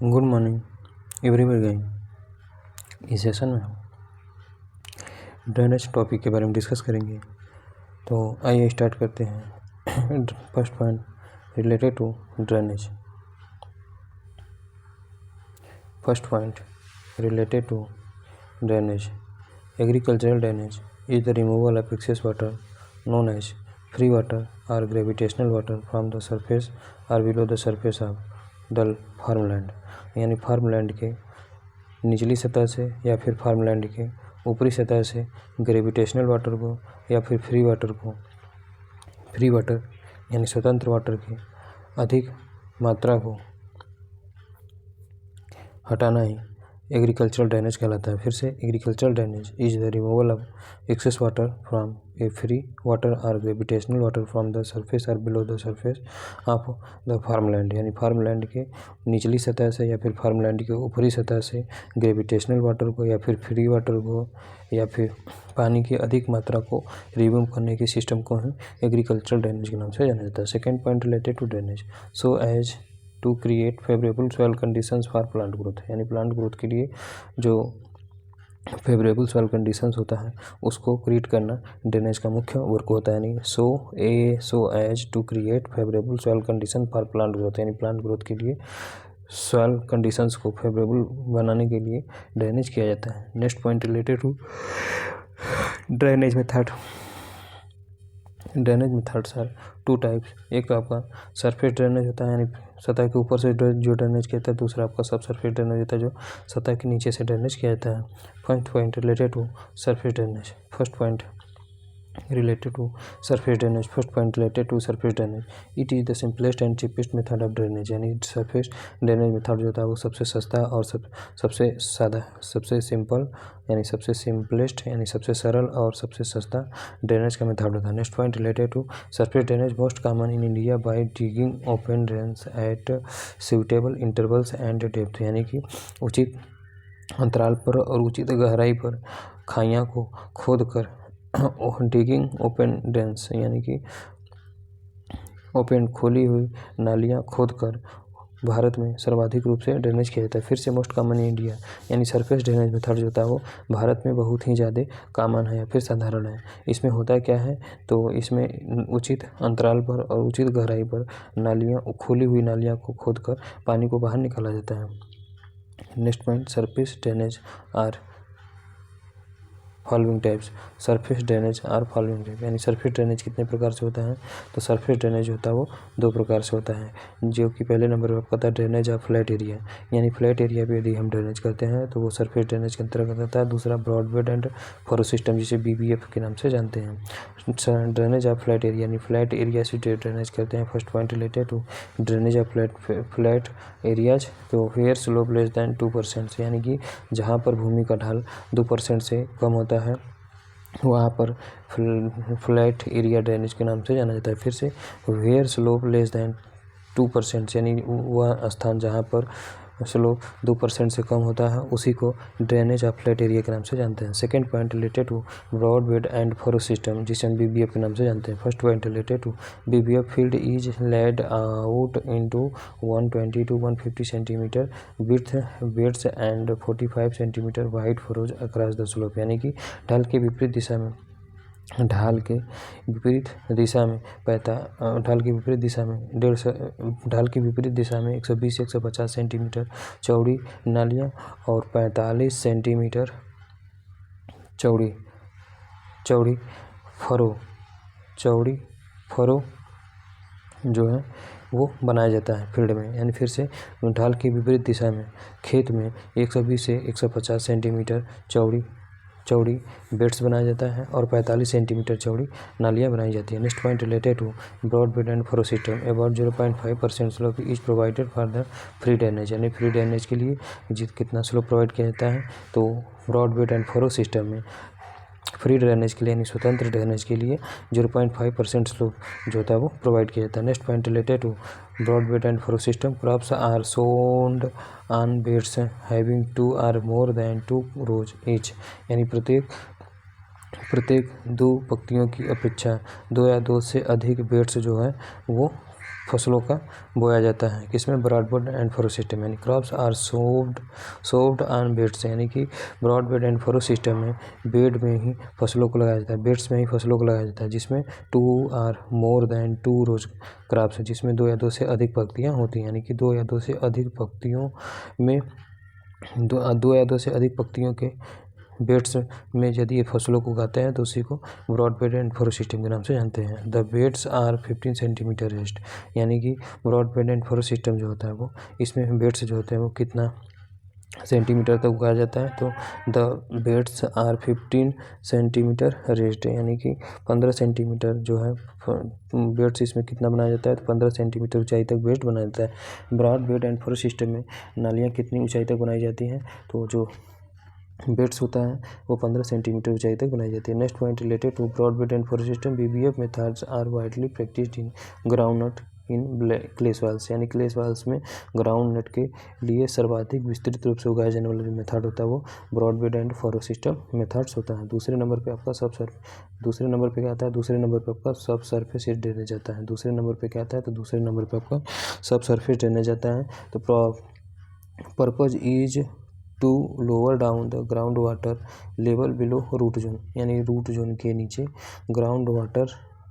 Good morning everyone. इस session में हम ड्रेनेज टॉपिक के बारे में डिस्कस करेंगे। तो आइए स्टार्ट करते हैं। First point related to drainage. First point related to drainage. Agricultural drainage is the removal of excess water known as free water or gravitational water from the surface or below the surface of the farmland। यानी farmland के निचली सतह से या फिर farmland के ऊपरी सतह से ग्रेविटेशनल वाटर को या फिर फ्री वाटर यानी स्वतंत्र वाटर की अधिक मात्रा को हटाना ही एग्रीकल्चरल ड्रेनेज कहलाता है। फिर से agricultural drainage is the removal of excess water from a free water और gravitational water from the surface और below the surface of the farmland. यानी फार्मलैंड के निचली सतह से या फिर फार्मलैंड के ऊपरी सतह से ग्रेविटेशनल वाटर को या फिर फ्री वाटर को या फिर पानी की अधिक मात्रा को रिमूव करने के सिस्टम को ही एग्रीकल्चरल ड्रेनेज के नाम से जाना जाता है। Second point related to drainage so as to create favourable soil conditions for plant growth. यानी प्लांट ग्रोथ के लिए जो फेवरेबल सॉइल कंडीशंस होता है उसको क्रिएट करना ड्रेनेज का मुख्य वर्क होता है। यानी so as to create favourable soil condition for plant growth. यानी प्लांट ग्रोथ के लिए सॉइल कंडीशंस को फेवरेबल बनाने के लिए ड्रेनेज किया जाता है। Next point related to drainage method. Drainage methods are two types. एक तो आपका सरफेस ड्रेनेज होता है यानी सतह के ऊपर से जो ड्रेनेज किया जाता है। दूसरा आपका सब सरफेस ड्रेनेज होता है जो सतह के नीचे से ड्रेनेज किया जाता है। First point related to surface drainage. First point related to surface drainage। first point related to surface drainage, it is the simplest and cheapest method of drainage। यानी surface drainage मेथड जो होता है वो सबसे सस्ता और सबसे सादा, सबसे सिंपल यानी सबसे सिंपलेस्ट यानी सबसे सरल और सबसे सस्ता ड्रेनेज का मेथड होता है। Next point related to surface drainage most common in India by digging open drains at suitable intervals and depth. यानी कि उचित अंतराल पर और उचित गहराई पर खाइयाँ को खोद कर डिगिंग ओपन ड्रेन्स यानी कि ओपन खोली हुई नालियाँ खोदकर भारत में सर्वाधिक रूप से ड्रेनेज किया जाता है। फिर से मोस्ट कॉमन इन इंडिया यानी सरफेस ड्रेनेज मेथड जो होता है वो भारत में बहुत ही ज़्यादा कॉमन है या फिर साधारण है। इसमें होता क्या है तो इसमें उचित अंतराल पर और उचित गहराई पर नालियाँ खोली हुई नालियाँ को खोदकर पानी को बाहर निकाला जाता है। Next point surface drainage are following types. Surface drainage are following type यानी सरफेस ड्रेनेज कितने प्रकार से होता है तो सरफेस ड्रेनेज होता है वो दो प्रकार से होता है। जो कि पहले नंबर पर आपका था ड्रेनेज ऑफ फ्लैट एरिया। यानी फ्लैट एरिया पे यदि हम ड्रेनेज करते हैं तो वो सरफेस ड्रेनेज के अंतर्गत आता है। दूसरा ब्रॉडबेड एंड फरो सिस्टम जिसे BBF के नाम से जानते हैं। ड्रेनेज ऑफ फ्लैट एरिया यानी फ्लैट एरिया से ड्रेनेज करते हैं। First point related to drainage of flat areas तो वेयर स्लोप लेस दैन 2% यानी कि जहाँ पर भूमि का ढाल 2% से कम होता है वहाँ पर फ्लैट एरिया ड्रेनेज के नाम से जाना जाता है। फिर से वेयर स्लोप लेस दैन 2% यानी वह स्थान जहाँ पर स्लोप 2% से कम होता है उसी को ड्रेनेज ऑफ फ्लैट एरिया के नाम से जानते हैं। Second point related to broad bed and furrow system जिसे हम BBF के नाम से जानते हैं। First point related to BBF field is laid out into 120 to 150 centimetre width and 45 centimetre wide furrows across the slope. यानी कि ढाल के विपरीत दिशा में 120 से 150 सेंटीमीटर चौड़ी नालियाँ और 45 सेंटीमीटर चौड़ी फरो जो है वो बनाया जाता है फील्ड में। यानी फिर से ढाल की विपरीत दिशा में खेत में 120 से 150 सेंटीमीटर चौड़ी बेड्स बनाया जाता है और 45 सेंटीमीटर चौड़ी नालियाँ बनाई जाती है। Next point related to broad bed and furrow system about 0.5% slope is provided for the free drainage. यानी फ्री ड्रेनेज के लिए कितना स्लोप प्रोवाइड किया जाता है तो broad bed and furrow system में फ्री ड्रेनेज के लिए यानी स्वतंत्र ड्रेनेज के लिए 0.5% स्लोप जो होता है वो प्रोवाइड किया जाता है। Next point related to broad bed and furrow system crops are sown on beds having 2 or more than 2 rows each। यानी प्रत्येक 2 पंक्तियों की अपेक्षा 2 या 2 से अधिक बेड्स जो है वो फसलों का बोया जाता है। किसमें? ब्रॉडबेड एंड फरो सिस्टम, यानी क्रॉप्स आर सोव्ड ऑन बेड्स, यानी कि ब्रॉडबेड एंड फरो सिस्टम में बेड में ही फसलों को लगाया जाता है, बेड्स में ही फसलों को लगाया जाता है, जिसमें 2 or more than 2 rows crops है, जिसमें 2 या 2 से अधिक पंक्तियाँ होती हैं, यानी कि 2 या 2 से अधिक पंक्तियों में दो या 2 से अधिक पंक्तियों के बेड्स में यदि ये फसलों को उगाते हैं तो उसी को ब्रॉडबेड एंड फरो सिस्टम के नाम से जानते हैं। The beds are 15 centimetre raised, यानी कि ब्रॉडबेड एंड फरो सिस्टम जो होता है वो, इसमें बेड्स जो होते हैं वो कितना सेंटीमीटर तक उगाया जाता है, तो the beds are 15 centimetre raised, यानी कि 15 सेंटीमीटर जो है बेड्स इसमें कितना बनाया जाता है, तो 15 सेंटीमीटर ऊंचाई तक बेड बनाया जाता है। Broad bed and furrow system में नालियाँ कितनी ऊंचाई तक बनाई जाती हैं, तो जो बेड्स होता है वो 15 सेंटीमीटर ऊंचाई तक बनाई जाती है। Next point related to broad bed and furrow system, BBF methods are widely practised in groundnut in clay soils, यानी क्ले सॉइल्स में ग्राउंड नट के लिए सर्वाधिक विस्तृत रूप से उगाया जाने वाला जो मेथड होता है वो broad bed and furrow system methods होता है। दूसरे नंबर पे आपका दूसरे नंबर पे क्या आता है? दूसरे नंबर पे आपका सब सरफेस ड्रेनेज आता है। दूसरे नंबर पे क्या आता है? तो दूसरे नंबर पे आपका सब सरफेस ड्रेनेज आता है। तो purpose is to lower down the ground water level below root zone, यानी रूट जोन के नीचे ग्राउंड वाटर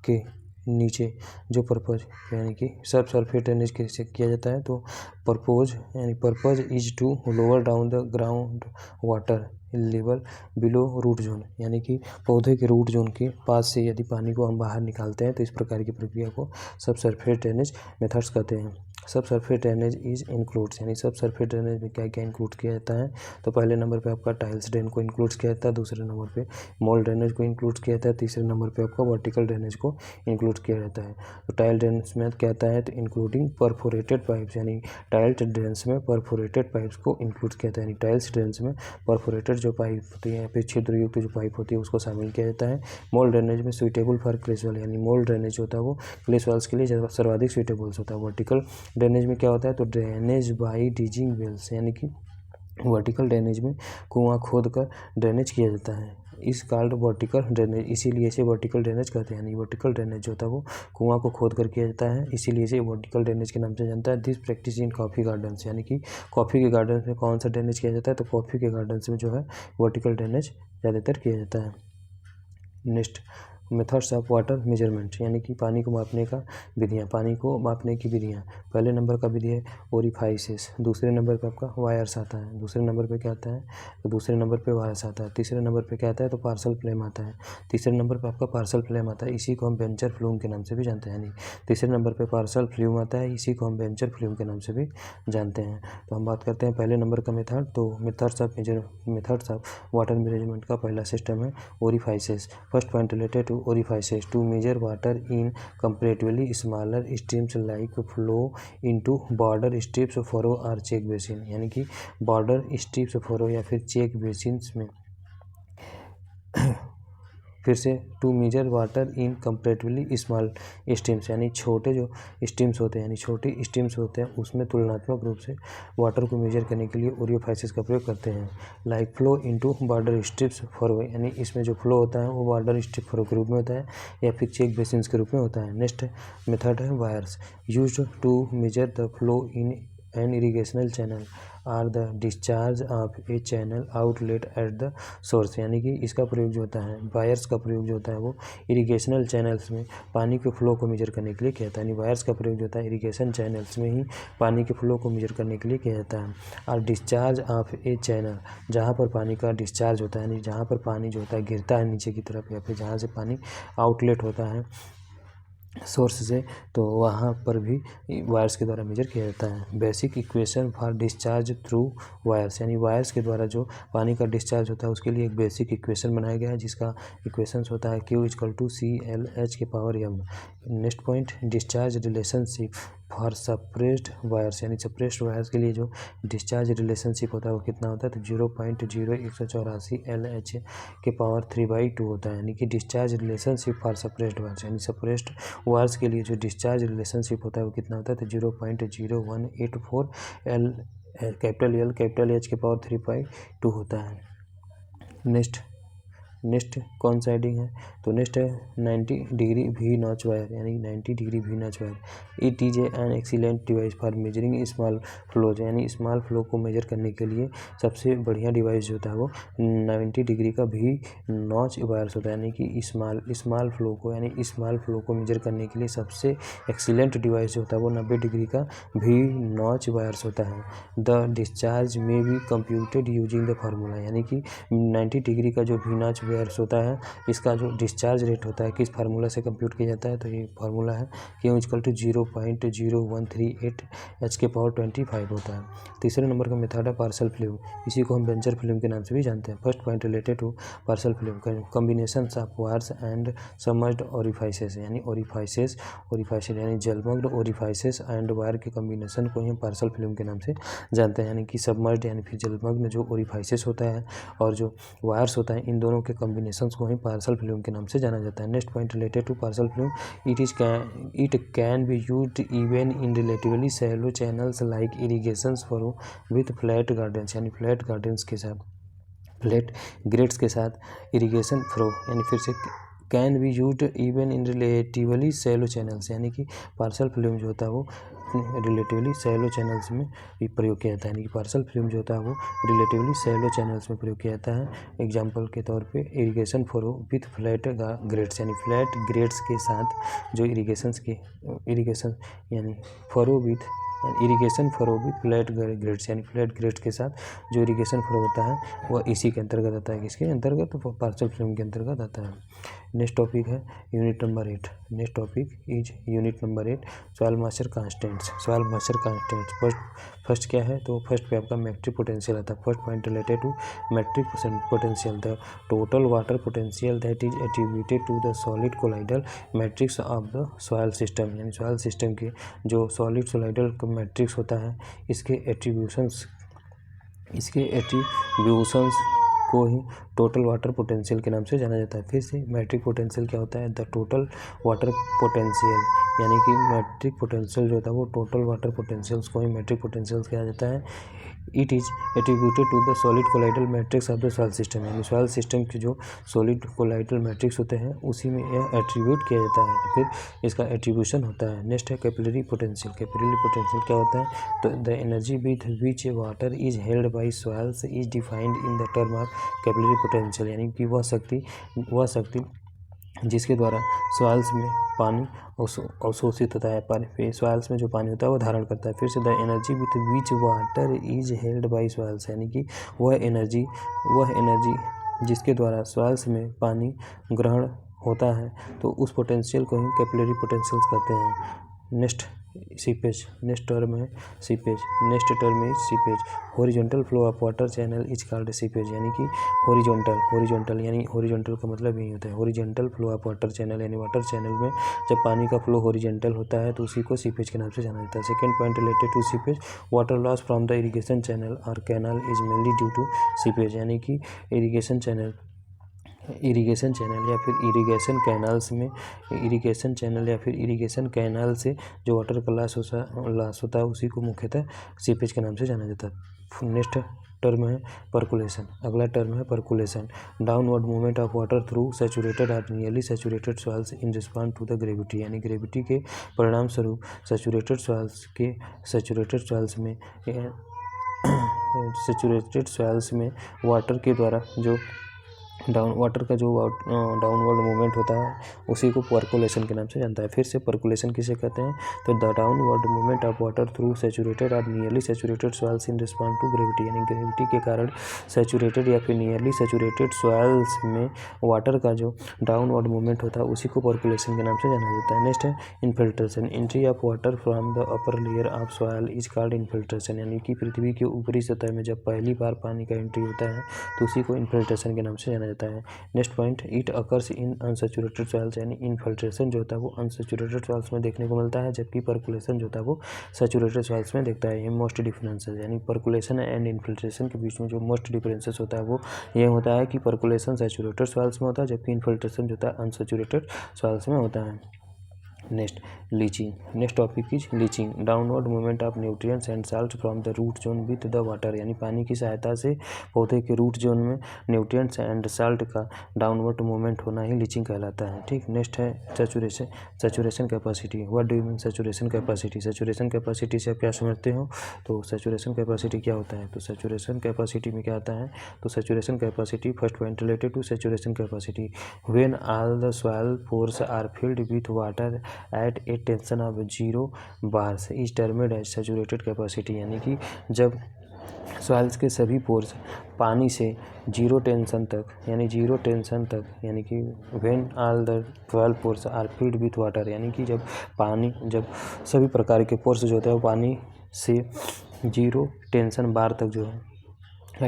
के नीचे जो पर्पज, यानी कि सब सरफेस ड्रेनेज कैसे किया जाता है, तो purpose is to lower down the ground water level below root zone, यानी कि पौधे के रूट जोन के पास से यदि पानी को हम बाहर निकालते हैं तो इस प्रकार की प्रक्रिया को सब सरफेस ड्रेनेज मेथड्स कहते हैं। सब सरफेस ड्रेनेज इज इंक्लूड्स, यानी सब सरफेस ड्रेनेज में क्या क्या इंक्लूड किया जाता है, तो पहले नंबर पे आपका टाइल्स ड्रेन को इंक्लूड किया जाता है, दूसरे नंबर पे मॉल ड्रेनेज को इंक्लूड किया जाता है, तीसरे नंबर पे आपका वर्टिकल ड्रेनेज को इंक्लूड किया जाता है। तो टाइल ड्रेन्स में क्या आता है, तो इंक्लूडिंग परफोरेटेड पाइप्स, यानी टाइल्स ड्रेन्स में परफोरेटेड पाइप्स को इंक्लूड किया जाता है, यानी टाइल्स ड्रेन्स में परफोरेटेड जो पाइप होती है या फिर छिद्रयुक्त जो पाइप होती है उसको शामिल किया जाता है। मॉल ड्रेनेज में सुइटेबल फॉर क्ले सॉइल, यानी मॉल ड्रेनेज होता है वो क्ले सॉइल्स के लिए सर्वाधिक सुइटेबल्स होता है। वर्टिकल ड्रेनेज में क्या होता है, तो ड्रेनेज बाई डिजिंग वेल्स, यानी कि वर्टिकल ड्रेनेज में कुआं खोद कर ड्रेनेज किया जाता है, इस कॉल्ड वर्टिकल ड्रेनेज, इसीलिए इसे वर्टिकल ड्रेनेज कहते हैं। यानी वर्टिकल ड्रेनेज जो होता है वो कुआं को खोद कर किया जाता है, इसीलिए इसे वर्टिकल ड्रेनेज के नाम से जानता है। This practice in coffee gardens, यानी कि कॉफ़ी के गार्डन में कौन सा ड्रेनेज किया जाता है, तो कॉफ़ी के गार्डन्स में जो है वर्टिकल ड्रेनेज ज़्यादातर किया जाता है। Next methods of water measurement, यानी कि पानी को मापने का विधियाँ, पानी को मापने की विधियाँ। पहले नंबर का विधि है ओरिफाइसिस, दूसरे नंबर पे आपका वायर्स आता है, दूसरे नंबर पे क्या आता है, तो दूसरे नंबर पे वायर्स आता है, तीसरे नंबर पे क्या आता है, तो पार्सल फ्लेम आता है, तीसरे नंबर पे आपका पार्सल फ्लेम आता है, इसी को हम वेंचर फ्लूम के नाम से भी जानते हैं। यानी तीसरे नंबर पे पार्सल फ्लूम आता है, इसी को हम वेंचर फ्लूम के नाम से भी जानते हैं। तो हम बात करते हैं पहले नंबर का मेथड, तो मेथड्स ऑफ वाटर मैनेजमेंट का पहला सिस्टम है orifices. First point related to orifices to measure water in comparatively smaller streams like flow into border strips furrow or check basin, यानी कि border strips furrow या फिर check basins में फिर से to measure water in comparatively small streams, यानी छोटे जो स्ट्रीम्स होते हैं, यानी छोटे स्ट्रीम्स होते हैं उसमें तुलनात्मक रूप से वाटर को मेजर करने के लिए ओरियोफाइसिस का प्रयोग करते हैं। Like flow into border strips furrow, यानी इसमें जो फ्लो होता है वो बॉर्डर स्ट्रिप फरो के रूप में होता है या फिर चेक बेसिन्स के रूप में होता है। नेक्स्ट मेथड है weirs used to measure the flow in an irrigational channel or the discharge of a channel outlet at the source, यानी कि इसका प्रयोग जो होता है, वायर्स का प्रयोग जो होता है वो इरिगेशनल चैनल्स में पानी के फ्लो को मेजर करने के लिए किया जाता है। यानी वायर्स का प्रयोग जो होता है इरिगेशन चैनल्स में ही पानी के फ्लो को मेजर करने के लिए किया जाता है। और डिस्चार्ज ऑफ ए चैनल, जहाँ पर पानी का डिस्चार्ज होता है, यानी जहाँ पर पानी जो होता है गिरता है नीचे की तरफ या फिर जहाँ से पानी आउटलेट होता है सोर्स से, तो वहाँ पर भी वायर्स के द्वारा मेजर किया जाता है। Basic equation for discharge through wires, यानी वायर्स के द्वारा जो पानी का डिस्चार्ज होता है उसके लिए एक बेसिक इक्वेशन बनाया गया है जिसका इक्वेशन होता है Q=CLH⁴M। Next point discharge relationship for suppressed wires, यानी सप्रेस्ड वायर्स के लिए जो डिस्चार्ज रिलेशनशिप होता है वो कितना होता है, तो 0.0184 LH⁴ होता है। यानी कि discharge relationship for suppressed wires, यानी सप्रेस्ड वायर्स के लिए जो डिस्चार्ज रिलेशनशिप होता है वो कितना होता है, तो 0.0184 L H⁴ होता है। नेक्स्ट नेक्स्ट कौन सा हेडिंग है, तो नेक्स्ट है 90 डिग्री वी नॉच वायर, यानी 90 degree V notch weir. It is an excellent device for measuring small flows, यानी स्मॉल फ्लो को मेजर करने के लिए सबसे बढ़िया डिवाइस जो होता है वो 90 डिग्री का वी नॉच वायर्स होता है, यानी कि स्मॉल फ्लो को मेजर करने के लिए सबसे एक्सीलेंट डिवाइस जो होता है वो 90 डिग्री का वी नॉच वायर्स होता है। द डिस्चार्ज में be computed using the formula, यानी कि 90 डिग्री का जो वी नॉच वायर्स होता है इसका जो डिस्चार्ज रेट होता है किस फार्मूला से कंप्यूट किया जाता है, तो ये फार्मूला है Q = 0.0138 H⁻25 होता है। तीसरे नंबर का मेथड है पार्सल फ्लूइड, इसी को हम बेंचर फ्लूइड के नाम से भी जानते हैं। First point related to Parshall flume, combination of weirs and submerged orifices, यानी ओरिफाइसेस यानी जलमग्न ओरिफाइसेस एंड वायर के कॉम्बिनेशन को ही हम पार्सल फ्लूइड के नाम से जानते हैं, यानी कि सबमर्ज्ड यानी फिर जलमग्न जो ओरिफाइसेस होता है और जो वायर्स होता है इन दोनों के कॉम्बिनेशन को ही पार्सल फ्लूइड के नाम से जाना जाता है। Next point related to Parshall flume, it can be used even in relatively shallow channels like irrigation furrow with flat gradients, यानी फ्लैट गार्डन्स के साथ फ्लैट ग्रेड्स के साथ इरिगेशन फ्लो, यानी फिर से can be used even in relatively shallow channels, यानी कि पार्सल फ्लूइड जो होता है वो रिलेटिवली शैलो चैनल्स में प्रयोग किया जाता है, यानी कि पार्सल फ्लूइड जो होता है वो रिलेटिवली शैलो चैनल्स में प्रयोग किया जाता है। एग्जांपल के तौर पे irrigation furrow with flat grades, यानी फ्लैट ग्रेड्स के साथ जो इरिगेशन यानी furrow with irrigation furrow with flat grades, यानी फ्लैट ग्रेड्स के साथ जो इरिगेशन फरो होता है वह इसी के अंतर्गत आता है, किसके अंतर्गत, तो पार्सल फ्लूइड के अंतर्गत आता है। नेक्स्ट टॉपिक है unit number 8, next topic is unit number 8 soil moisture constants. First क्या है, तो फर्स्ट पे आपका मैट्रिक पोटेंशियल आता है। First point related to matric potential, the total water potential that is attributed to the solid colloidal matrix of the soil system, यानी soil system के जो सॉलिड कोलाइडल मैट्रिक्स होता है इसके एट्रीब्यूशंस को ही टोटल वाटर पोटेंशियल के नाम से जाना जाता है। फिर से मैट्रिक पोटेंशियल क्या होता है, द टोटल वाटर पोटेंशियल, यानी कि मैट्रिक पोटेंशियल जो होता है वो टोटल वाटर पोटेंशियल्स को ही मैट्रिक पोटेंशियल कहा जाता है। It is attributed to the solid colloidal matrix of the soil system, यानी सॉइल सिस्टम के जो सॉलिड कोलाइडल मैट्रिक्स होते हैं उसी में यह एट्रीब्यूट किया जाता है, फिर इसका एट्रीब्यूशन होता है। नेक्स्ट है कैपिलरी पोटेंशियल। कैपिलरी पोटेंशियल क्या होता है, तो the energy with which water is held by soils is defined in the term of capillary potential, यानी कि वह शक्ति जिसके द्वारा सॉइल्स में पानी अवशोषित होता है, सॉइल्स में जो पानी होता है वो धारण करता है। फिर से the energy with which water is held by soils, यानी कि वह एनर्जी जिसके द्वारा सॉइल्स में पानी ग्रहण होता है तो उस पोटेंशियल को ही कैपिलरी पोटेंशियल कहते हैं। नेक्स्ट सीपेज, नेक्स्ट टर्म है seepage horizontal flow of water channel is called seepage, यानी कि हॉरिजॉन्टल का मतलब यही होता है, horizontal flow of water channel, यानी वाटर चैनल में जब पानी का फ्लो हॉरिजॉन्टल होता है तो उसी को सीपेज के नाम से जाना जाता है। Second point related to seepage, water loss from the irrigation channel और canal is mainly due to seepage, यानी कि इरिगेशन चैनल या फिर इरिगेशन कैनाल से जो वाटर का लॉस होता है उसी को मुख्यतः सीपेज के नाम से जाना जाता है। नेक्स्ट टर्म है परकुलेशन, अगला टर्म है percolation, downward movement of water through saturated और nearly saturated soils in response to the gravity, यानी ग्रेविटी के परिणाम स्वरूप सैचुरेटेड सॉइल्स में वाटर के द्वारा जो वाटर का जो डाउनवर्ड मूवमेंट होता है उसी को परकुलेशन के नाम से जानता है। फिर से परकुलेशन किसे कहते हैं, तो the downward movement of water through saturated और nearly saturated soils in response to gravity, यानी ग्रेविटी के कारण सैचुरेटेड या फिर नियरली सैचुरेटेड सॉइल्स में वाटर का जो डाउनवर्ड मूवमेंट होता है उसी को परकुलेशन के नाम से जाना जाता है। नेक्स्ट है infiltration, entry of water from the upper layer of soil is called infiltration, यानी कि पृथ्वी के ऊपरी सतह में जब पहली बार पानी का एंट्री होता है तो उसी को इन्फिल्ट्रेशन के नाम से जाना जाता है। Next point, it occurs in unsaturated soils, यानी इन्फिल्ट्रेशन जो होता है वो अनसैचुरेटेड सॉइल्स में देखने को मिलता है जबकि परकुलेशन जो होता है वो सैचुरेटेड सॉइल्स में देखता है। ये मोस्ट डिफरेंसेस, यानी परकुलेशन एंड इन्फिल्ट्रेशन के बीच में जो मोस्ट डिफरेंसेस होता है वो ये होता है कि परकुलेशन सैचुरेटेड सॉइल्स में होता है जबकि इन्फिल्ट्रेशन जो होता है अनसैचुरेटेड सॉइल्स में होता है। Next leaching, next topic is leaching, downward movement of nutrients and salt from the root zone with the water, यानी पानी की सहायता से पौधे के रूट जोन में न्यूट्रिएंट्स एंड साल्ट का डाउनवर्ड मूवमेंट होना ही लीचिंग कहलाता है। ठीक, नेक्स्ट है saturation, saturation capacity. What do you mean saturation capacity? Saturation capacity से आप क्या समझते हो? तो सैचुरेशन कैपेसिटी क्या होता है? तो सैचुरेशन कैपेसिटी में क्या आता है? तो saturation capacity, first point related to saturation capacity, when all the soil pores are filled with water at a tension of 0 bars is termed as saturated capacity, यानी कि जब सॉइल्स के सभी पोर्स पानी से जीरो टेंशन तक, यानी zero tension तक, यानी कि when all the 12 pores are filled with water, यानी कि जब पानी, जब सभी प्रकार के पोर्स जो होते हैं वो पानी से जीरो टेंशन बार तक जो है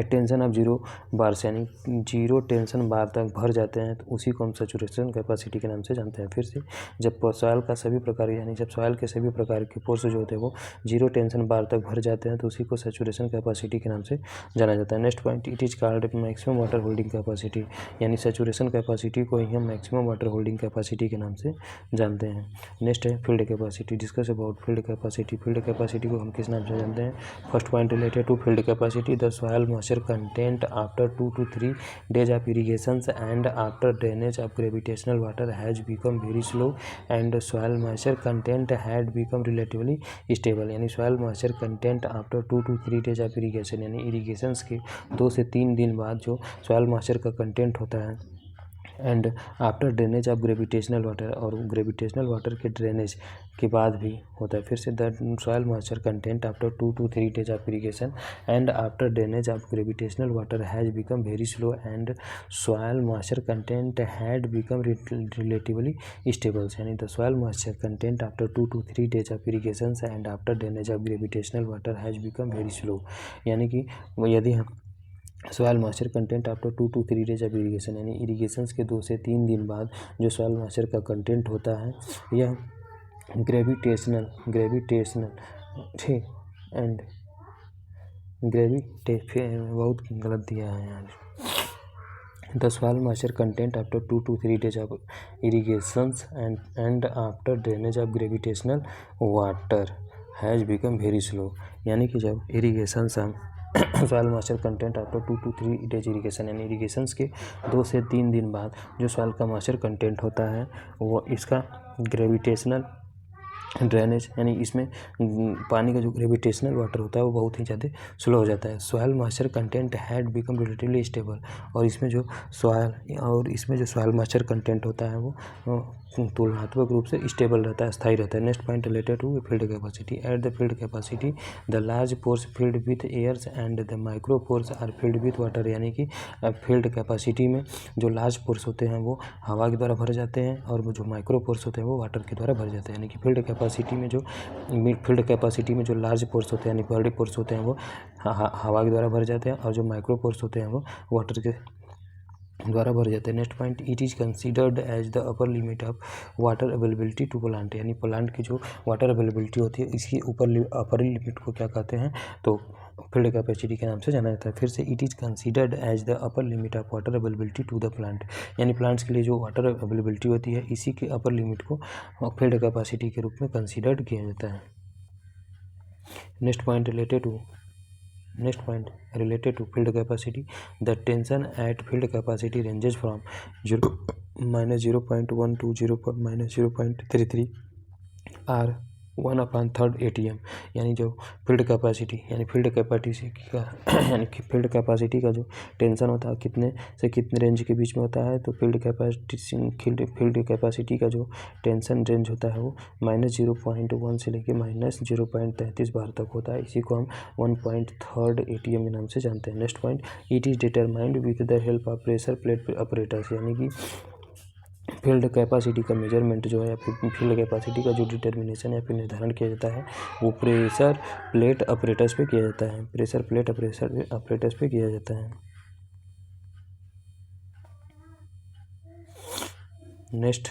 टेंशन ऑफ 0 बार से, यानी 0 टेंशन बार तक भर जाते हैं, तो उसी को हम सैचुरेशन कैपेसिटी के नाम से जानते हैं। फिर से, जब सॉइल का सभी प्रकार, यानी जब सॉइल के सभी प्रकार के पोर्स जो होते हैं वो 0 टेंशन बार तक भर जाते हैं, तो उसी को सैचुरेशन कैपेसिटी के नाम से जाना जाता है। Next point, it is called maximum water holding capacity, यानी सैचुरेशन कैपेसिटी को ही हम मैक्सिमम वाटर होल्डिंग कैपेसिटी के नाम से जानते हैं। नेक्स्ट है field capacity, discuss about field capacity. Field capacity को हम किस नाम से जानते हैं? First point related to field capacity, the soil moisture content after 2 to 3 days of irrigations and after drainage of gravitational water has become very slow and soil moisture content had become relatively stable, यानी soil moisture content after 2 to 3 days of irrigation, यानी irrigations के 2 से 3 दिन बाद जो soil moisture का content होता है and after drainage of gravitational water, और ग्रेविटेशनल वाटर के ड्रेनेज के बाद भी होता है। फिर से that soil moisture content after 2 to 3 days of irrigation and after drainage of gravitational water has become very slow and soil moisture content had become relatively stable, यानी the soil moisture content after 2 to 3 days of irrigation and after drainage of gravitational water has become very slow, यानी कि यदि हम soil moisture content after 2 to 3 days of irrigation, यानी irrigations के 2 से 3 दिन बाद जो सॉइल मॉइस्चर का कंटेंट होता है यह ग्रेविटेशनल ठीक एंड बहुत गलत दिया है यहाँ। The soil moisture content after 2 to 3 days of irrigations and after drainage of gravitational water has become very slow, यानी कि जब irrigation soil moisture content after 2 to 3 days irrigation, यानी इरीगेशंस के 2 से 3 दिन बाद जो सॉइल का मॉइस्चर कंटेंट होता है वो इसका ग्रेविटेशनल ड्रेनेज, यानी इसमें पानी का जो ग्रेविटेशनल वाटर होता है वो बहुत ही ज़्यादा स्लो हो जाता है। Soil moisture content had become relatively stable, और इसमें जो सॉइल मॉइस्चर कंटेंट होता है वो तुलनात्मक रूप से स्टेबल रहता है, स्थायी रहता है। Next point related to field capacity, at the field capacity the large pores filled with airs and the micro pores are filled with water, यानी कि फील्ड कैपेसिटी में जो लार्ज पोर्स होते हैं वो हवा के द्वारा भर जाते हैं, और वो जो माइक्रो पोर्स होते हैं वो वाटर के द्वारा भर जाते हैं, यानी कि फील्ड कैपेसिटी में जो लार्ज पोर्स होते हैं, यानी बड़े पोर्स होते हैं वो हवा के द्वारा भर जाते हैं, और जो माइक्रो पोर्स होते हैं वो वाटर के द्वारा भर जाते हैं। Next point, it is considered as the upper limit of water availability to plant, यानी प्लांट की जो वाटर अवेलेबिलिटी होती है इसकी अपर लिमिट को क्या कहते हैं? तो फील्ड कैपेसिटी के नाम से जाना जाता है। फिर से, it is considered as the upper limit of water availability to the plant, यानी प्लांट्स के लिए जो वाटर अवेलेबिलिटी होती है इसी के अपर लिमिट को फील्ड कैपेसिटी के रूप में कंसीडर्ड किया जाता है। Next point related to field capacity, the tension at field capacity ranges from -0.1 to -0.33 r 1/3 ATM, यानी जो फील्ड कैपेसिटी का जो टेंशन होता है कितने से कितने रेंज के बीच में होता है? तो फील्ड कैपेसिटी का जो टेंशन रेंज होता है वो -0.1 से लेके -0.33 बार तक होता है, इसी को हम 1/3 ATM के नाम से जानते हैं। Next point, it is determined with the help of pressure plate operators, यानी कि फील्ड कैपेसिटी का मेजरमेंट जो है या फिर फील्ड कैपेसिटी का जो डिटर्मिनेशन या फिर निर्धारण किया जाता है वो प्रेशर प्लेट ऑपरेटर्स पे किया जाता है, किया जाता है। Next,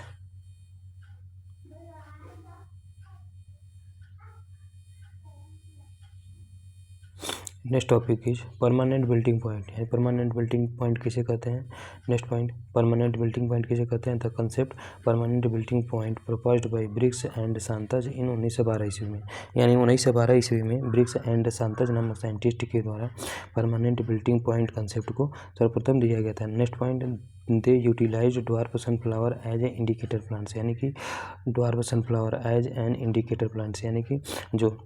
next topic is permanent wilting point. यानी परमानेंट बिल्टिंग पॉइंट किसे कहते हैं। Next point, permanent wilting point किसे कहते हैं। The concept permanent wilting point proposed by Briggs and Shantz in 1912 ईस्वी में। यानी 1912 ईस्वी में ब्रिग्स एंड सांतज नामक साइंटिस्ट के द्वारा परमानेंट बिल्टिंग पॉइंट कंसेप्ट को सर्वप्रथम दिया गया था। Next point, they utilise dwarf sunflower as a indicator plants. यानी कि dwarf sunflower as an indicator plants, यानी कि जो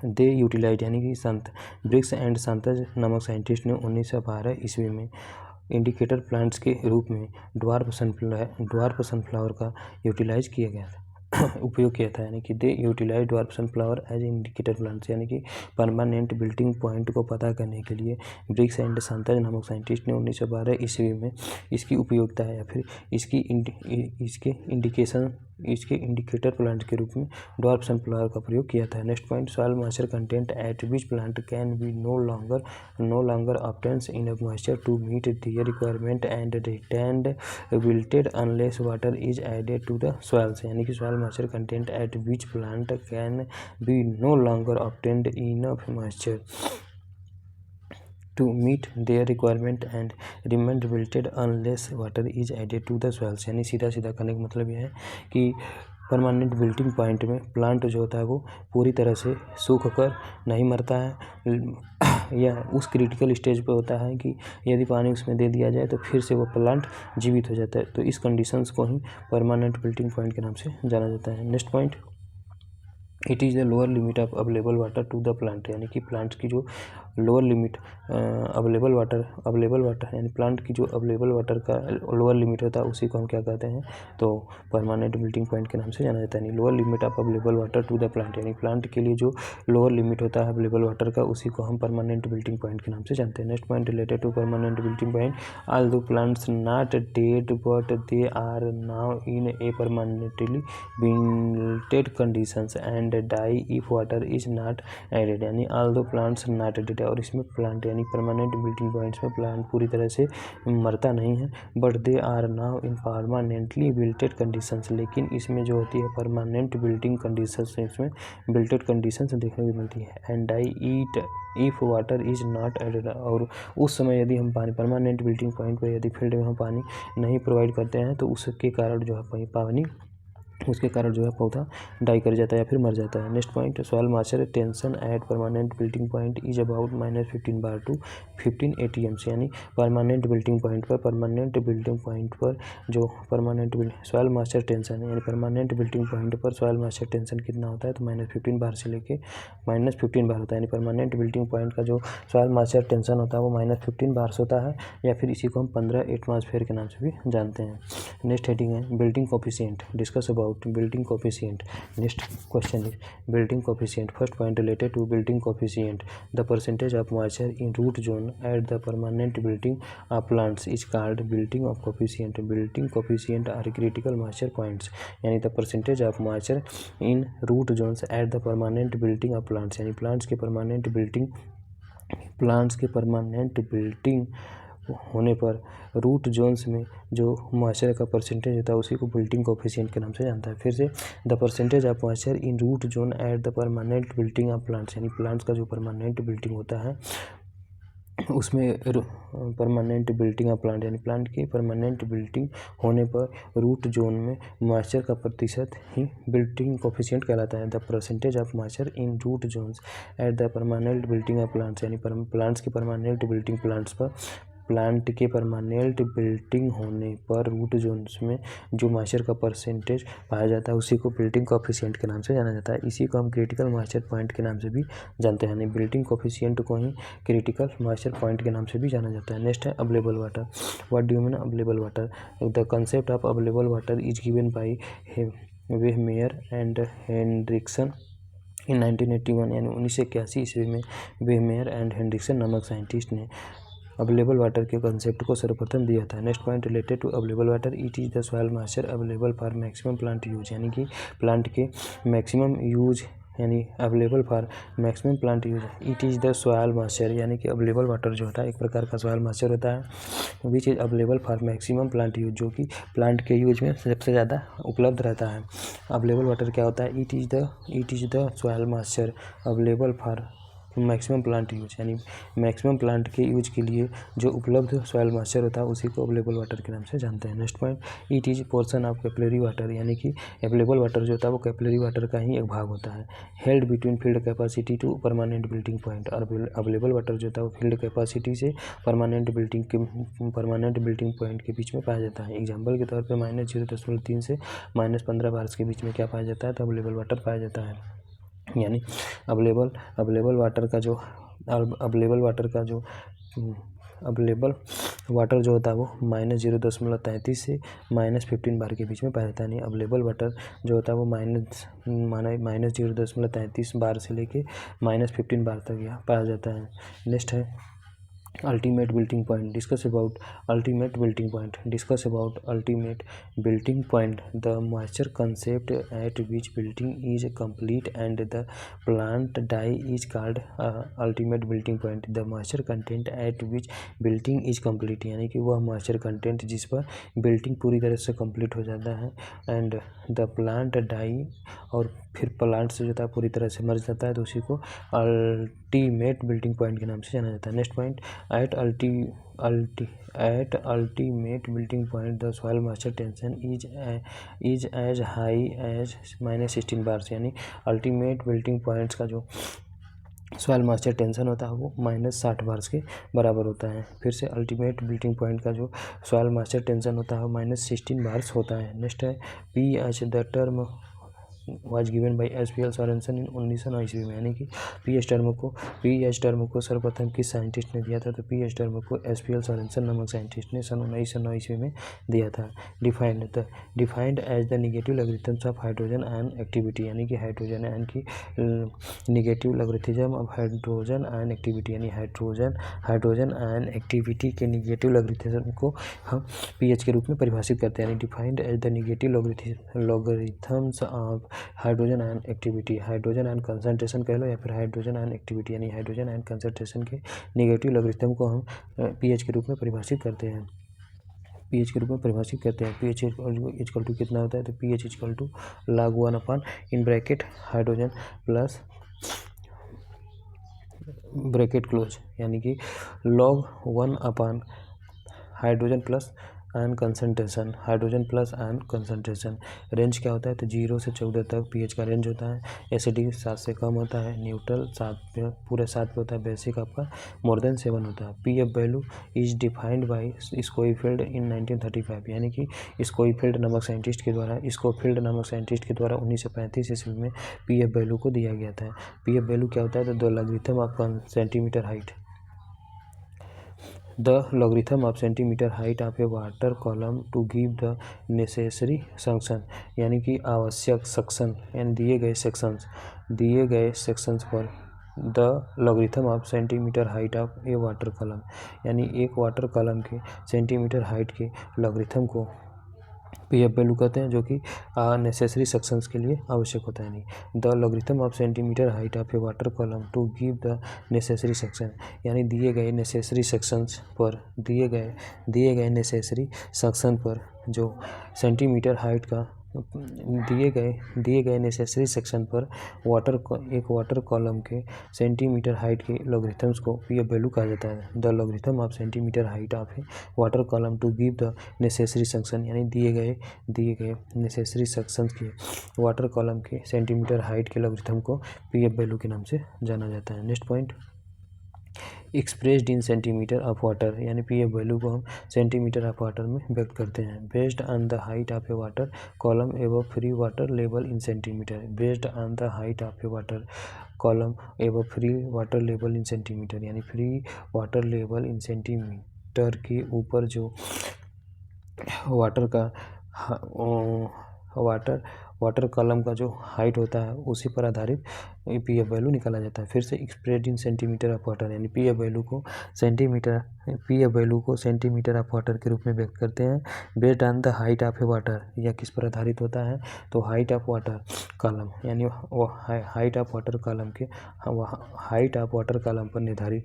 दे यूटिलाइज यानी कि संत ब्रिग्स एंड सांतज नामक साइंटिस्ट ने 1912 ईस्वी में इंडिकेटर प्लांट्स के रूप में ड्वार्फ सनफ्लावर का यूटिलाइज किया गया था उपयोग किया था। यानी कि they utilise dwarf sunflower as indicator plants, यानी कि परमानेंट बिल्टिंग पॉइंट को पता करने के लिए ब्रिग्स एंड सांतज नामक साइंटिस्ट ने 1912 ईस्वी में इसकी उपयोगिता या फिर इसके इंडिकेटर प्लांट के रूप में ड्वार्फ सनफ्लावर का प्रयोग किया था। Next point, soil moisture content at which plant can be no longer obtains enough moisture to meet their requirement and retained wilted unless water is added to the soils. यानी कि soil moisture content at which plant can be no longer obtained enough moisture to meet their requirement and remain wilted unless water is added to the soils। यानी सीधा करने का मतलब यह है कि परमानेंट बिल्टिंग पॉइंट में प्लांट जो होता है वो पूरी तरह से सूख कर नहीं मरता है या उस क्रिटिकल स्टेज पे होता है कि यदि पानी उसमें दे दिया जाए तो फिर से वो प्लांट जीवित हो जाता है। तो इस कंडीशंस को ही परमानेंट बिल्टिंग पॉइंट के नाम से जाना जाता है। Next point, it is the lower limit of available water to the plant. यानी कि प्लांट की जो लोअर लिमिट अवेलेबल वाटर यानी प्लांट की जो अवेलेबल वाटर का लोअर लिमिट होता है उसी को हम क्या कहते हैं, तो परमानेंट बिल्टिंग पॉइंट के नाम से जाना जाता है। यानी lower limit of available water to the plant, यानी प्लांट के लिए जो लोअर लिमिट होता है अवेलेबल वाटर का उसी को हम परमानेंट बिल्टिंग पॉइंट के नाम से जानते हैं। Next point, related to permanent wilting point, although plants not dead but they are now in a permanently wilted conditions and die if water is not added. यानी ऑल्दो प्लांट्स नॉट डेड, और इसमें plant यानी permanent wilting points में plant पूरी तरह से मरता नहीं है, but they are now in permanently wilted conditions. लेकिन इसमें जो होती है परमानेंट बिल्टिंग कंडीशंस, इसमें बिल्टेड कंडीशंस देखने को मिलती है। And die it if water is not added, और उस समय यदि हम पानी परमानेंट बिल्टिंग पॉइंट पर यदि फील्ड में हम पानी नहीं प्रोवाइड करते हैं तो उसके कारण जो है पानी उसके कारण जो है पौधा डाई कर जाता है या फिर मर जाता है। Next point, soil moisture tension at permanent wilting point is about -15 bar to 15 ATM। यानी परमानेंट बिल्टिंग पॉइंट पर जो परमानेंट सॉइल मॉइस्चर टेंशन है, यानी परमानेंट बिल्टिंग पॉइंट पर सॉइल मॉइस्चर टेंशन कितना होता है, तो -15 बार से लेके -15 बार होता है। यानी परमानेंट बिल्टिंग पॉइंट का जो सॉइल मॉइस्चर टेंशन होता है वो -15 बार होता है, या फिर इसी को हम 15 एटमॉस्फेयर के नाम से भी जानते हैं। नेक्स्ट हेडिंग है wilting coefficient, discuss about building coefficient। Next question is building coefficient। First point, related to building coefficient, the percentage of moisture in root zone at the permanent building of plants is called building of coefficient। building coefficient are critical moisture points, यानी the percentage of moisture in root zones at the permanent building of plants, यानी plants के permanent wilting होने पर root Jones में जो moisture का percentage होता है उसी को बिल्डिंग कोफिशिएंट के नाम से जानता है। फिर से, the percentage of moisture in root zone at the permanent wilting of plants, यानी प्लांट्स का जो परमानेंट बिल्डिंग होता है उसमें परमानेंट बिल्डिंग ऑफ प्लांट, यानी प्लांट की परमानेंट बिल्डिंग होने पर रूट जोन में मॉइस्चर का प्रतिशत ही बिल्डिंग कोफिशिएंट कहलाता है। The percentage of moisture in root zones at the permanent wilting of plants, यानी प्लांट्स की परमानेंट बिल्डिंग प्लांट के परमानेंट बिल्डिंग होने पर रूट जोन्स में जो मॉइस्चर का परसेंटेज पाया जाता है उसी को बिल्डिंग कोफिशिएंट के नाम से जाना जाता है। इसी को हम क्रिटिकल मॉइस्चर पॉइंट के नाम से भी जानते हैं, यानी बिल्डिंग कोफिशिएंट को ही क्रिटिकल मॉइस्चर पॉइंट के नाम से भी जाना जाता है। नेक्स्ट है available water. What do you mean available water? The concept of available water is given by Veihmeyer and Hendrickson in 1981, यानी 1981 ईस्वी में वेहमेयर एंड हेनरिक्सन नामक साइंटिस्ट ने अवेलेबल वाटर के कंसेप्ट को सर्वप्रथम दिया था। Next point, related to available water, it is the soil moisture available for maximum plant use, यानी कि प्लांट के मैक्सिमम यूज यानी available for maximum plant use. It is the soil moisture, यानी कि अवेलेबल वाटर जो होता है एक प्रकार का सॉइल मॉइस्चर होता है which is available for maximum plant use, जो कि प्लांट के यूज में सबसे ज़्यादा उपलब्ध रहता है। अवेलेबल वाटर क्या होता है? It is the soil moisture available for maximum plant use, यानी मैक्सिमम प्लांट के यूज के लिए जो उपलब्ध सॉइल मॉइस्चर होता है उसी को अवेलेबल वाटर के नाम से जानते हैं। Next point, it is portion of capillary water, यानी कि अवेलेबल वाटर जो होता है वो कैपिलरी वाटर का ही एक भाग होता है। Held between field capacity to permanent wilting point, और अवेलेबल वाटर जो होता है वो फील्ड कैपेसिटी से परमानेंट बिल्डिंग पॉइंट के बीच में पाया जाता है। एग्जाम्पल के तौर पर -0.3 से -15 बार्स के बीच में क्या पाया जाता है, तो अवेलेबल वाटर पाया जाता है। यानी अवेलेबल वाटर जो होता है वो -0.33 से -15 बार के बीच में पाया जाता है। यानी अवेलेबल वाटर जो होता है वो -0.33 बार से लेके -15 बार तक यह पाया जाता है। नेक्स्ट है ultimate melting point. Discuss about ultimate melting point. The moisture concept at which melting is complete and the plant die is called ultimate melting point. The moisture content at which melting is complete, यानी कि वह moisture content जिस पर melting पूरी तरह से complete हो जाता है, and the plant die, और फिर प्लांट से जो था पूरी तरह से मर जाता है, तो उसी को अल्टीमेट बिल्डिंग पॉइंट के नाम से जाना जाता है। Next point, at ultimate wilting point the soil moisture tension is as high as -16 bars, यानी अल्टीमेट बिल्डिंग पॉइंट्स का जो सॉइल मॉइस्चर टेंशन होता है वो -60 बार्स के बराबर होता है। फिर से अल्टीमेट बिल्डिंग पॉइंट का जो सॉइल मॉइस्चर टेंशन होता है वो -16 बार्स होता है। नेक्स्ट है pH, the term was given by SPL. Sorensen in 1909 ईस्वी में, यानी कि पीएच टर्म को सर्वप्रथम किस साइंटिस्ट ने दिया था, तो पीएच टर्म को एस.पी.एल. सोरेनसन नामक साइंटिस्ट ने सन 1909 ईस्वी में दिया था। Defined as the negative logarithms of hydrogen ion activity, यानी कि हाइड्रोजन आयन की negative logarithm of hydrogen ion activity, यानी हाइड्रोजन आयन एक्टिविटी के निगेटिव लॉगरिथम को हम पीएच के रूप में परिभाषित करते हैं। यानी defined as the negative logarithms of hydrogen ion activity, hydrogen ion concentration कह लो या फिर हाइड्रोजन आयन एक्टिविटी, यानी हाइड्रोजन आयन कंसंट्रेशन के निगेटिव लॉगरिथम को हम पीएच के रूप में परिभाषित करते हैं। पीएच इक्वल टू कितना होता है, तो pH equal to log 1 upon in bracket hydrogen plus bracket close, यानी कि log 1 upon hydrogen plus ion concentration. Range क्या होता है, तो 0 से 14 तक पीएच का रेंज होता है। एसिडिक 7 से कम होता है, न्यूट्रल 7 पे होता है, बेसिक आपका मोर देन 7 होता है। PF value is defined by Schofield in 1935, यानी कि स्कोफील्ड नामक साइंटिस्ट के द्वारा 1935 ईस्वी में पीएफ वैल्यू को दिया गया था। पीएफ वैल्यू क्या होता है, तो the logarithm of centimetre height of a water column to give the necessary suction, यानी कि आवश्यक सक्शन, यानी दिए गए सेक्शंस पर the logarithm of centimetre height of a water column, यानी एक वाटर कॉलम के सेंटीमीटर हाइट के लॉगरिथम को पीएफ वैल्यू कहते हैं, जो कि नेसेसरी सेक्शंस के लिए आवश्यक होता है। नहीं, the logarithm of centimetre height of a water column to give the necessary section, यानी दिए गए नेसेसरी सेक्शन पर जो सेंटीमीटर हाइट का दिए गए नेसेसरी सेक्शन पर एक वाटर कॉलम के सेंटीमीटर हाइट के लॉगरिथम्स को पीएफ वैल्यू कहा जाता है। The logarithm of centimetre height of a water column to give the necessary section, यानी दिए गए नेसेसरी सेक्शन के वाटर कॉलम के सेंटीमीटर हाइट के लॉगरिथम को पीएफ वैल्यू के नाम से जाना जाता है। Next point, expressed in centimetre of water, यानी पीएफ वैल्यू को हम सेंटीमीटर ऑफ वाटर में व्यक्त करते हैं। Based on the height of a water column एवं free water level in centimetre, based on the height of a water column एवं free water level in centimetre, यानी free water level in centimetre के ऊपर जो water column का जो height होता है उसी पर आधारित पीएफ वैल्यू निकाला जाता है। फिर से expressed in centimetre of water, यानी पीएफ वैल्यू को सेंटीमीटर ऑफ वाटर के रूप में व्यक्त करते हैं। Based on the height of a water, यह किस पर आधारित होता है, तो हाइट ऑफ वाटर कॉलम, यानी वो हाइट ऑफ वाटर कॉलम पर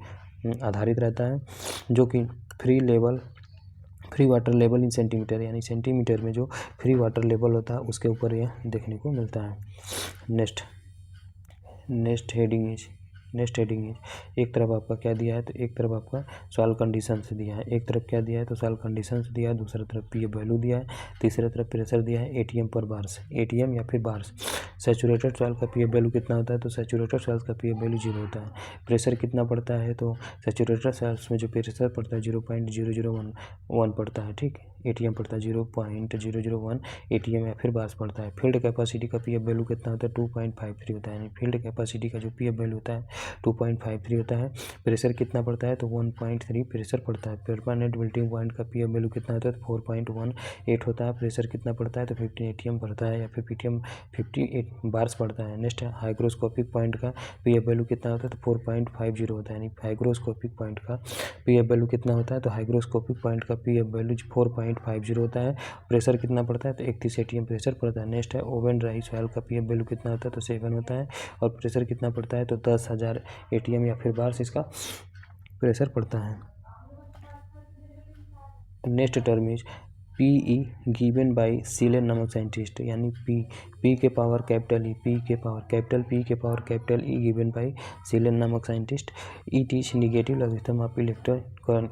आधारित रहता है, जो कि free water level in centimetre, यानी सेंटीमीटर में जो फ्री वाटर लेवल होता है उसके ऊपर यह देखने को मिलता है। Next heading is next heading है, एक तरफ आपका क्या दिया है, तो एक तरफ आपका सॉल्व कंडीशंस दिया है। एक तरफ क्या दिया है, तो सॉल्व कंडीशंस दिया है, दूसरी तरफ पीएफ वैल्यू दिया है, तीसरी तरफ प्रेशर दिया है एटीएम पर बार्स, एटीएम या फिर बार्स। सैचुरेटेड सॉल्व का पीएफ वैल्यू कितना होता है, तो सैचुरेटेड सॉल्व का पीएफ वैल्यू 0 होता है। प्रेशर कितना पड़ता है, तो सैचुरेटेड सॉल्व में जो प्रेशर पड़ता है 0.0011 पड़ता है, ठीक है। एटीएम पड़ता है 0.001 एटीएम या फिर बार्स पड़ता है। फील्ड कैपेसिटी का पीएफ वैल्यू कितना होता है, 2.53 होता है, यानी फील्ड कैपेसिटी का जो पीएफ वैल्यू होता है 2.53 होता है। प्रेशर कितना पड़ता है, तो 1.3 प्रेशर पड़ता है। परमानेंट मेल्टिंग पॉइंट का पीएफ वैल्यू कितना होता है, तो 4.18 होता है। प्रेशर कितना पड़ता है, तो 15 एटीएम पड़ता है, या फिर पीटीएम 58 बार्स पड़ता है। नेक्स्ट है हाइग्रोस्कोपिक पॉइंट का पीएफ वैल्यू कितना होता है, तो 4.50 होता है, यानी हाइग्रोस्कोपिक पॉइंट का पीएफ वैल्यू कितना होता है, तो हाइग्रोस्कोपिक पॉइंट का पीएफ वैल्यू 4.50 होता है। प्रेशर कितना पड़ता है, तो 31 एटीएम प्रेशर पड़ता है। नेक्स्ट है ओवन ड्राई सॉइल का पीएफ वैल्यू कितना होता है, तो 7 होता है, और प्रेशर कितना पड़ता है, तो 10,000 एटीएम या फिर बार्स इसका प्रेशर पड़ता है। Next term is pE given by Sillen नामक साइंटिस्ट, यानी पी के पावर कैपिटल ई, पी के power capital E given by Sillen नामक scientist. It is negative logarithm of electron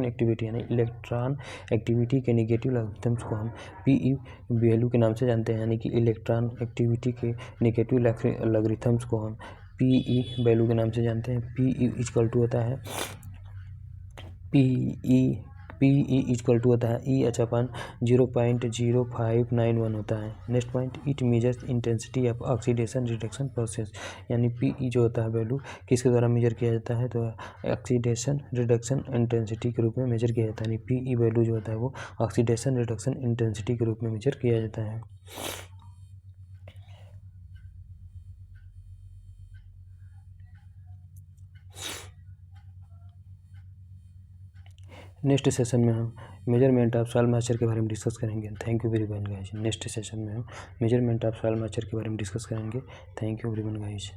activity, यानी इलेक्ट्रॉन एक्टिविटी के निगेटिव लॉगरिथम्स को हम PE value के नाम से जानते हैं, यानी कि इलेक्ट्रॉन एक्टिविटी के निगेटिव लॉगरिथम्स को हम पीई वैल्यू के नाम से जानते हैं। पीई इक्वल टू होता है होता है EH/अपन 0.0591 होता है। Next point, it measures intensity of oxidation reduction process, यानी पीई जो होता है वैल्यू किसके द्वारा मेजर किया जाता है, तो ऑक्सीडेशन रिडक्शन इंटेंसिटी के रूप में मेजर किया जाता है। यानी पीई वैल्यू जो होता है वो ऑक्सीडेशन रिडक्शन इंटेंसिटी के रूप में मेजर किया जाता है। नेक्स्ट सेशन में हम मेजरमेंट ऑफ सॉइल मॉइस्चर के बारे में डिस्कस करेंगे। Thank you very much guys. Next session में हम मेजरमेंट ऑफ सॉइल मॉइस्चर के बारे में डिस्कस करेंगे। Thank you very much guys.